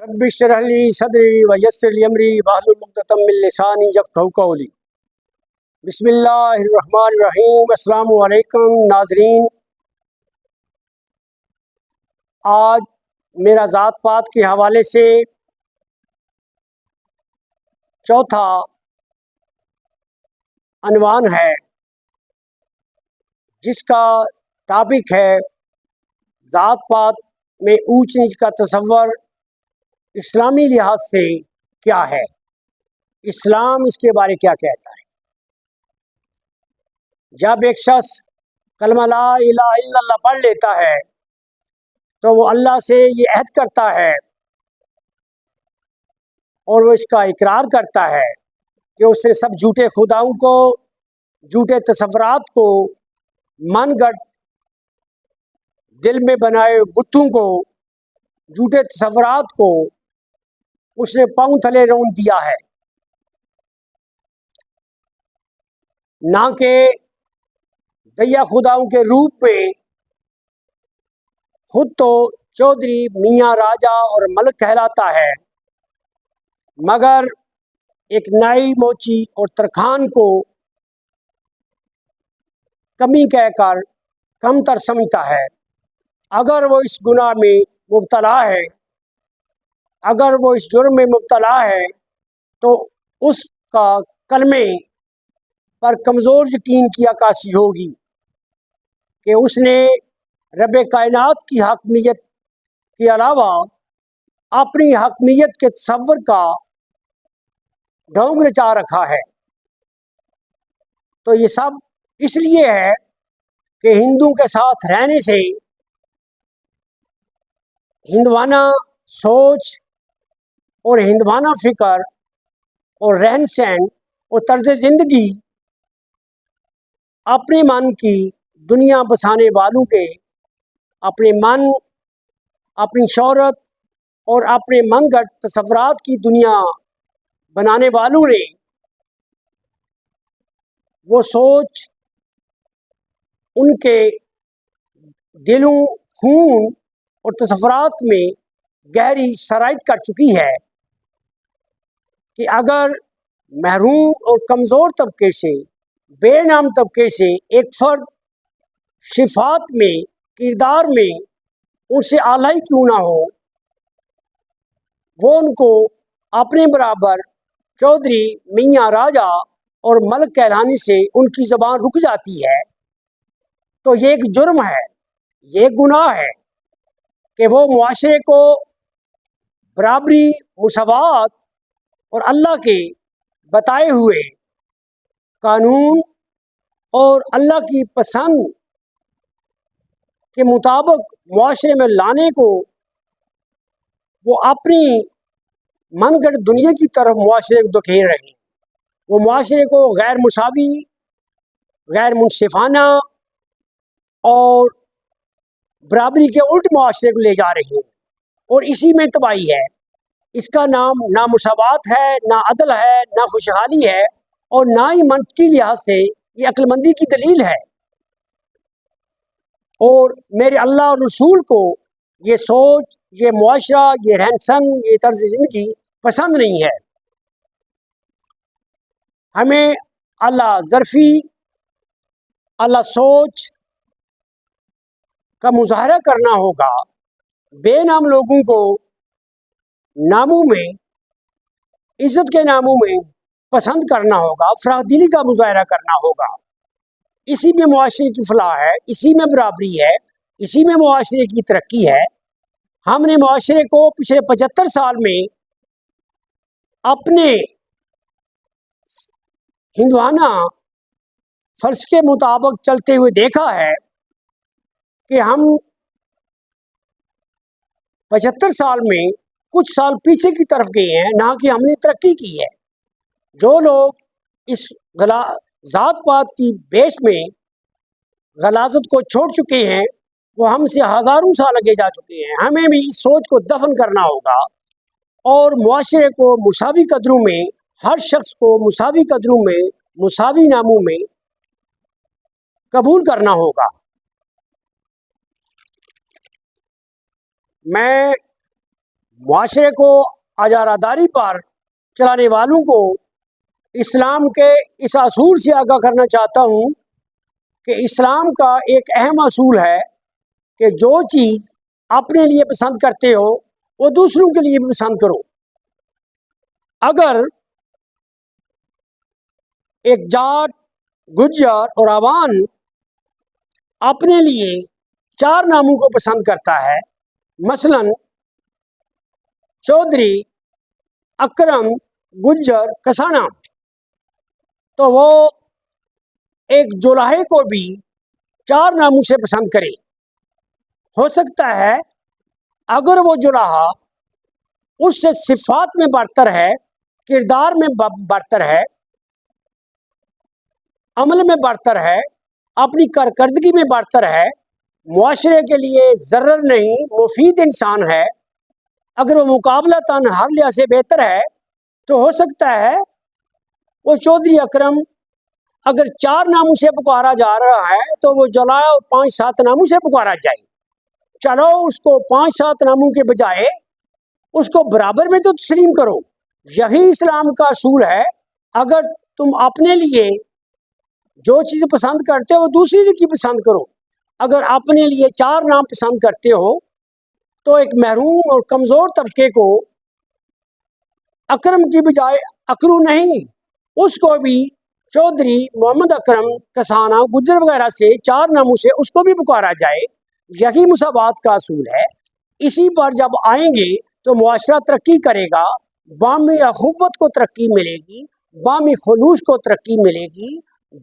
رب اشرح لی صدری ویسر لی امری واحلل عقدۃ من لسانی یفقہوا قولی۔ بسم اللہ الرحمن الرحیم۔ السلام علیکم ناظرین، آج میرا ذات پات کے حوالے سے چوتھا عنوان ہے، جس کا ٹاپک ہے ذات پات میں اونچ نیچ کا تصور اسلامی لحاظ سے کیا ہے، اسلام اس کے بارے کیا کہتا ہے۔ جب ایک شخص کلمہ لا الہ الا اللہ پڑھ لیتا ہے تو وہ اللہ سے یہ عہد کرتا ہے اور وہ اس کا اقرار کرتا ہے کہ اس نے سب جھوٹے خداؤں کو، جھوٹے تصورات کو، من گھڑت دل میں بنائے بتوں کو، جھوٹے تصورات کو اس نے پاؤں تلے رون دیا ہے، نہ کہ دیا خداؤں کے روپ میں خود تو چودھری میاں راجا اور ملک کہلاتا ہے، مگر ایک نائی موچی اور ترکھان کو کمی کہہ کر کم تر سمجھتا ہے۔ اگر وہ اس گناہ میں مبتلا ہے، اگر وہ اس جرم میں مبتلا ہے تو اس کا کلمے پر کمزور یقین کی عکاسی ہوگی کہ اس نے رب کائنات کی حاکمیت کے علاوہ اپنی حاکمیت کے تصور کا ڈھونگ رچا رکھا ہے۔ تو یہ سب اس لیے ہے کہ ہندوؤں کے ساتھ رہنے سے ہندوانہ سوچ اور ہندوانہ فکر اور رہن سہن اور طرز زندگی اپنے من کی دنیا بسانے والوں کے، اپنے من، اپنی شہرت اور اپنے من گھڑت تصورات کی دنیا بنانے والوں نے وہ سوچ ان کے دلوں، خون اور تصورات میں گہری سرایت کر چکی ہے کہ اگر محروم اور کمزور طبقے سے، بے نام طبقے سے ایک فرد صفات میں، کردار میں ان سے اعلیٰ کیوں نہ ہو، وہ ان کو اپنے برابر چودھری میاں راجا اور ملک کہلانے سے ان کی زبان رک جاتی ہے، تو یہ ایک جرم ہے، یہ گناہ ہے کہ وہ معاشرے کو برابری، مساوات اور اللہ کے بتائے ہوئے قانون اور اللہ کی پسند کے مطابق معاشرے میں لانے کو وہ اپنی من گھڑت دنیا کی طرف معاشرے کو دھکیل رہے ہیں۔ وہ معاشرے کو غیر مساوی، غیر منصفانہ اور برابری کے الٹ معاشرے کو لے جا رہے ہیں، اور اسی میں تباہی ہے۔ اس کا نام نہ مساوات ہے، نہ عدل ہے، نہ خوشحالی ہے، اور نہ ہی منطقی لحاظ سے یہ عقل مندی کی دلیل ہے۔ اور میرے اللہ اور رسول کو یہ سوچ، یہ معاشرہ، یہ رہن سہن، یہ طرز زندگی پسند نہیں ہے۔ ہمیں اعلیٰ ظرفی، اعلیٰ سوچ کا مظاہرہ کرنا ہوگا، بے نام لوگوں کو ناموں میں، عزت کے ناموں میں پسند کرنا ہوگا، افراط دلی کا مظاہرہ کرنا ہوگا۔ اسی میں معاشرے کی فلاح ہے، اسی میں برابری ہے، اسی میں معاشرے کی ترقی ہے۔ ہم نے معاشرے کو پچھلے 75 سال میں اپنے ہندوانہ فرض کے مطابق چلتے ہوئے دیکھا ہے کہ ہم 75 سال میں کچھ سال پیچھے کی طرف گئے ہیں، نہ کہ ہم نے ترقی کی ہے۔ جو لوگ اس ذات پات کی بیس میں غلاظت کو چھوڑ چکے ہیں وہ ہم سے ہزاروں سال آگے جا چکے ہیں۔ ہمیں بھی اس سوچ کو دفن کرنا ہوگا اور معاشرے کو مساوی قدروں میں، ہر شخص کو مساوی قدروں میں، مساوی ناموں میں قبول کرنا ہوگا۔ میں معاشرے کو اجاراداری پر چلانے والوں کو اسلام کے اس اصول سے آگاہ کرنا چاہتا ہوں کہ اسلام کا ایک اہم اصول ہے کہ جو چیز اپنے لیے پسند کرتے ہو وہ دوسروں کے لیے بھی پسند کرو۔ اگر ایک جاٹ، گجر اور عوان اپنے لیے 4 ناموں کو پسند کرتا ہے، مثلا چودھری، اکرم، گجر، کسانہ، تو وہ ایک جولاہے کو بھی 4 ناموں سے پسند کرے۔ ہو سکتا ہے اگر وہ جولاہا اس سے صفات میں برتر ہے، کردار میں برتر ہے، عمل میں برتر ہے، اپنی کارکردگی میں برتر ہے، معاشرے کے لیے ضرر نہیں مفید انسان ہے، اگر وہ مقابلتاً ہر لحاظ سے بہتر ہے، تو ہو سکتا ہے وہ چودھری اکرم اگر 4 ناموں سے پکارا جا رہا ہے تو وہ جولاہا اور 5-7 ناموں سے پکارا جائے۔ چلو اس کو 5-7 ناموں کے بجائے اس کو برابر میں تو تسلیم کرو۔ یہی اسلام کا اصول ہے۔ اگر تم اپنے لیے جو چیز پسند کرتے ہو دوسری کی پسند کرو۔ اگر اپنے لیے 4 نام پسند کرتے ہو تو ایک محروم اور کمزور طبقے کو اکرم کی بجائے اکرو نہیں، اس کو بھی چودھری، محمد اکرم، کسانہ، گجر وغیرہ سے 4 ناموں سے اس کو بھی پکارا جائے۔ یہی مساوات کا اصول ہے۔ اسی پر جب آئیں گے تو معاشرہ ترقی کرے گا، باہمی اخوت کو ترقی ملے گی، باہمی خلوص کو ترقی ملے گی۔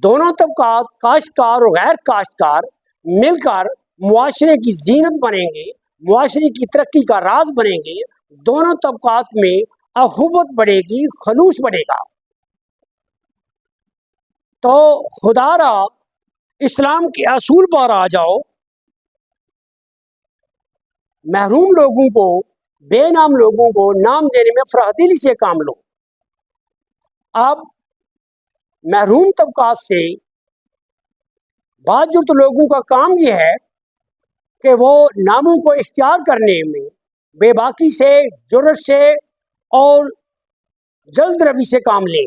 دونوں طبقات، کاشتکار اور غیر کاشتکار، مل کر معاشرے کی زینت بنیں گے، معاشرے کی ترقی کا راز بنیں گے۔ دونوں طبقات میں اخوت بڑھے گی، خلوص بڑھے گا۔ تو خدا را اسلام کے اصول پر آ جاؤ۔ محروم لوگوں کو، بے نام لوگوں کو نام دینے میں فراخدلی سے کام لو۔ اب محروم طبقات سے بعض جو تو لوگوں کا کام یہ ہے کہ وہ ناموں کو اختیار کرنے میں بے باکی سے، جرأت سے اور جلد روی سے کام لیں۔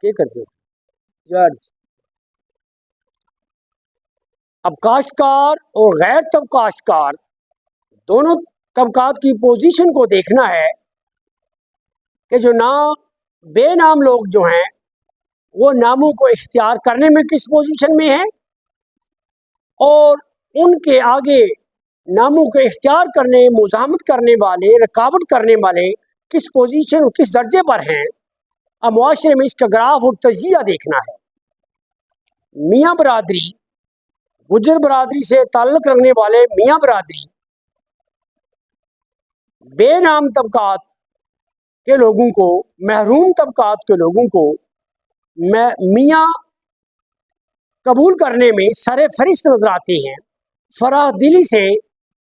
کیا کرتے ہو یار؟ اب کاشتکار اور غیر کاشتکار دونوں طبقات کی پوزیشن کو دیکھنا ہے کہ جو بے نام لوگ جو ہیں وہ ناموں کو اختیار کرنے میں کس پوزیشن میں ہیں، اور ان کے آگے ناموں کو اختیار کرنے، مزاحمت کرنے والے، رکاوٹ کرنے والے کس پوزیشن اور کس درجے پر ہیں۔ اب معاشرے میں اس کا گراف اور تجزیہ دیکھنا ہے۔ میاں برادری، گجر برادری سے تعلق رکھنے والے میاں برادری بے نام طبقات کے لوگوں کو، محروم طبقات کے لوگوں کو میاں قبول کرنے میں سر فہرست نظر آتے ہیں، فراخ دلی سے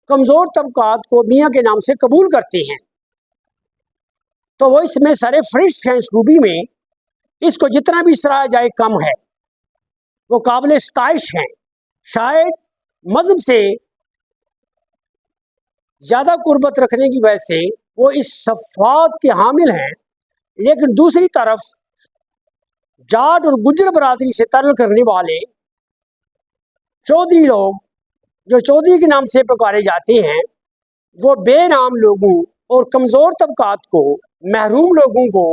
کمزور طبقات کو میاں کے نام سے قبول کرتے ہیں۔ تو وہ اس میں سر فہرست ہیں۔ اس خوبی میں اس کو جتنا بھی سراہا جائے کم ہے، وہ قابل ستائش ہیں۔ شاید مذہب سے زیادہ قربت رکھنے کی وجہ سے وہ اس صفات کے حامل ہیں، لیکن دوسری طرف جاٹ اور گجر برادری سے تعلق رکھنے والے چودھری لوگ جو چودھری کے نام سے پکارے جاتے ہیں، وہ بے نام لوگوں اور کمزور طبقات کو، محروم لوگوں کو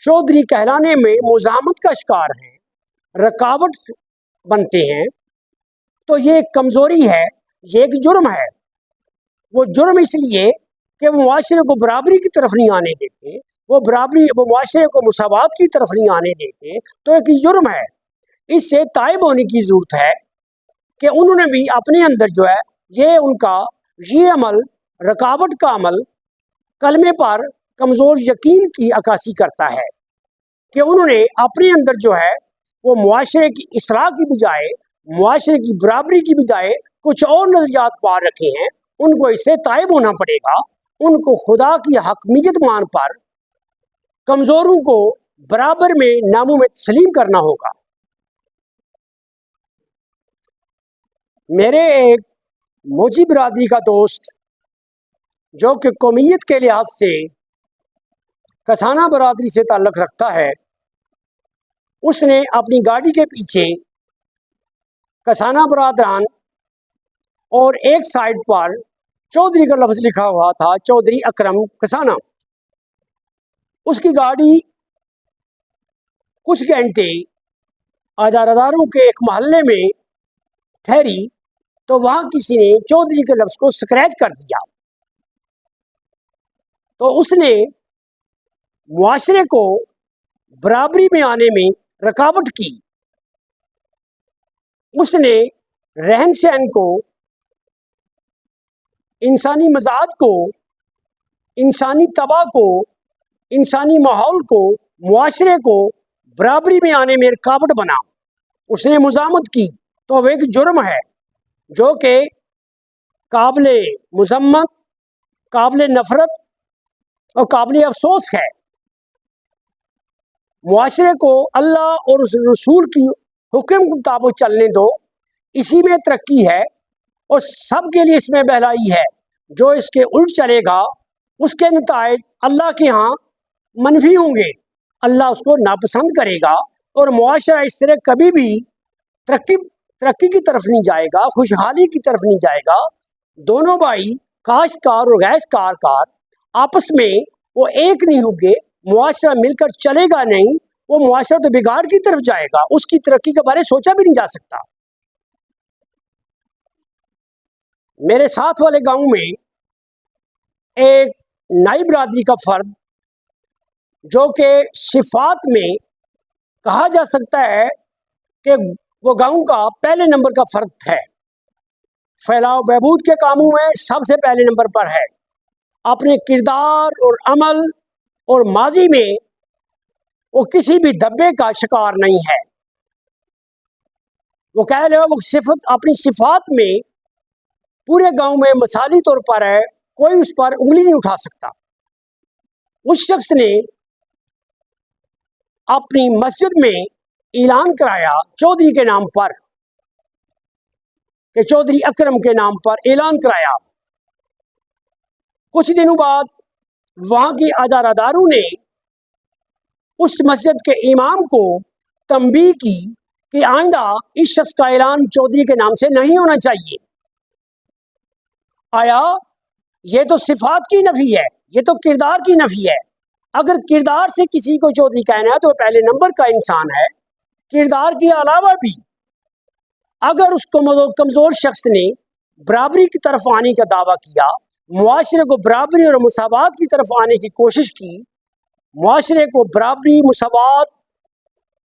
چودھری کہلانے میں مزاحمت کا شکار ہیں، رکاوٹ بنتے ہیں۔ تو یہ ایک کمزوری ہے، یہ ایک جرم ہے۔ وہ جرم اس لیے کہ وہ معاشرے کو برابری کی طرف نہیں آنے دیتے، وہ معاشرے کو مساوات کی طرف نہیں آنے دیتے، تو ایک جرم ہے۔ اس سے تائب ہونے کی ضرورت ہے کہ انہوں نے بھی اپنے اندر جو ہے یہ عمل، رکاوٹ کا عمل، کلمے پر کمزور یقین کی عکاسی کرتا ہے کہ انہوں نے اپنے اندر جو ہے وہ معاشرے کی اصلاح کی بجائے، معاشرے کی برابری کی بجائے کچھ اور نظریات پار رکھے ہیں۔ ان کو اس سے تائب ہونا پڑے گا۔ ان کو خدا کی حکمیت مان پر کمزوروں کو برابر میں ناموں میں تسلیم کرنا ہوگا۔ میرے ایک موچی برادری کا دوست جو کہ قومیت کے لحاظ سے کسانہ برادری سے تعلق رکھتا ہے، اس نے اپنی گاڑی کے پیچھے کسانہ برادران اور ایک سائڈ پر چودھری کا لفظ لکھا ہوا تھا، چودھری اکرم کسانہ۔ اس کی گاڑی کچھ گھنٹے اداروں کے ایک محلے میں ٹھہری تو وہاں کسی نے چودھری کے لفظ کو سکریچ کر دیا، تو اس نے معاشرے کو برابری میں آنے میں رکاوٹ کی۔ اس نے رہن سہن کو، انسانی مزاج کو، انسانی طبع کو، انسانی ماحول کو، معاشرے کو برابری میں آنے میں رکاوٹ بنا۔ اس نے مزاحمت کی، تو وہ ایک جرم ہے جو کہ قابل مذمت، قابل نفرت اور قابل افسوس ہے۔ معاشرے کو اللہ اور اس رسول کی حکم کے مطابق چلنے دو، اسی میں ترقی ہے اور سب کے لیے اس میں بہلائی ہے۔ جو اس کے الٹ چلے گا اس کے نتائج اللہ کے ہاں منفی ہوں گے، اللہ اس کو ناپسند کرے گا، اور معاشرہ اس طرح کبھی بھی ترقی کی طرف نہیں جائے گا، خوشحالی کی طرف نہیں جائے گا۔ دونوں بھائی کاشتکار اور غیر کار آپس میں وہ ایک نہیں ہوں گے، معاشرہ مل کر چلے گا نہیں، وہ معاشرہ تو بگاڑ کی طرف جائے گا، اس کی ترقی کے بارے سوچا بھی نہیں جا سکتا۔ میرے ساتھ والے گاؤں میں ایک نائی برادری کا فرد جو کہ صفات میں کہا جا سکتا ہے کہ وہ گاؤں کا پہلے نمبر کا فرد ہے، فلاح و بہبود کے کاموں میں سب سے پہلے نمبر پر ہے، اپنے کردار اور عمل اور ماضی میں وہ کسی بھی دھبے کا شکار نہیں ہے۔ وہ کہہ لو وہ صفت اپنی صفات میں پورے گاؤں میں مثالی طور پر ہے، کوئی اس پر انگلی نہیں اٹھا سکتا۔ اس شخص نے اپنی مسجد میں اعلان کرایا چودھری کے نام پر، کہ چودھری اکرم کے نام پر اعلان کرایا۔ کچھ دنوں بعد وہاں کی اداروں نے اس مسجد کے امام کو تنبیہ کی کہ آئندہ اس شخص کا اعلان چودھری کے نام سے نہیں ہونا چاہیے۔ آیا یہ تو صفات کی نفی ہے، یہ تو کردار کی نفی ہے۔ اگر کردار سے کسی کو چودھری کہنا ہے تو وہ پہلے نمبر کا انسان ہے۔ کردار کے علاوہ بھی اگر اس کو کمزور شخص نے برابری کی طرف آنے کا دعویٰ کیا، معاشرے کو برابری اور مساوات کی طرف آنے کی کوشش کی، معاشرے کو برابری، مساوات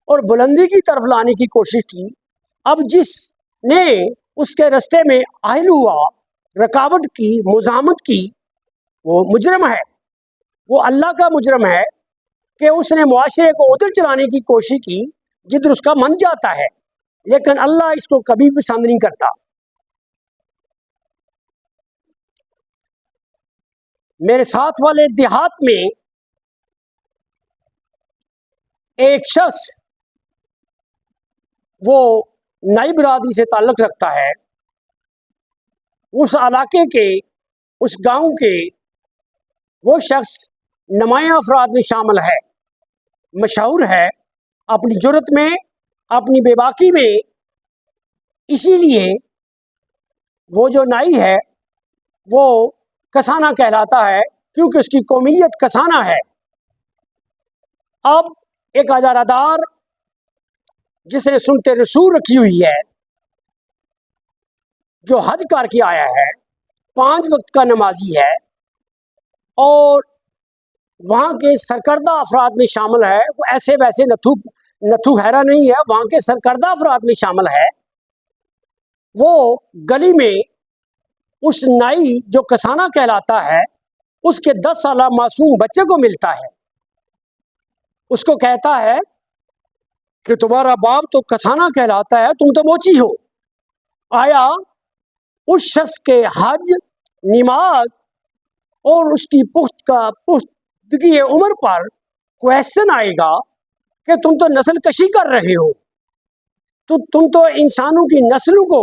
اور بلندی کی طرف لانے کی کوشش کی، اب جس نے اس کے رستے میں حائل ہوا، رکاوٹ کی، مزاحمت کی، وہ مجرم ہے، وہ اللہ کا مجرم ہے کہ اس نے معاشرے کو ادھر چلانے کی کوشش کی جدھر اس کا من جاتا ہے، لیکن اللہ اس کو کبھی پسند نہیں کرتا۔ میرے ساتھ والے دیہات میں ایک شخص وہ نائی برادری سے تعلق رکھتا ہے، اس علاقے کے، اس گاؤں کے وہ شخص نمایاں افراد میں شامل ہے، مشہور ہے اپنی جرت میں، اپنی بے باکی میں۔ اسی لیے وہ جو نائی ہے وہ کسانہ کہلاتا ہے، کیونکہ اس کی قومیت کسانہ ہے۔ اب ایک ادارہ جس نے سنت رسول رکھی ہوئی ہے، جو حج کر کے آیا ہے، 5 وقت کا نمازی ہے اور وہاں کے سرکردہ افراد میں شامل ہے، وہ ایسے ویسے نتھو خیرہ نہیں ہے، وہاں کے سرکردہ افراد میں شامل ہے۔ وہ گلی میں اس نائی جو کسانہ کہلاتا ہے، اس کے 10 سالہ معصوم بچے کو ملتا ہے، اس کو کہتا ہے کہ تمہارا باپ تو کسانہ کہلاتا ہے، تم تو موچی ہو۔ آیا اس شخص کے حج، نماز اور اس کی پختگی عمر پر کویشچن آئے گا کہ تم تو نسل کشی کر رہے ہو، تو تم تو انسانوں کی نسلوں کو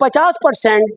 50%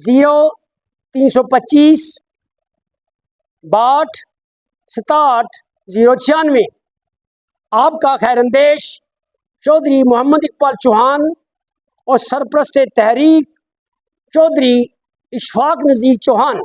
0325 62 67 096। آپ کا خیر اندیش چودھری محمد اقبال چوہان اور سرپرست تحریک چودھری اشفاق نذیر چوہان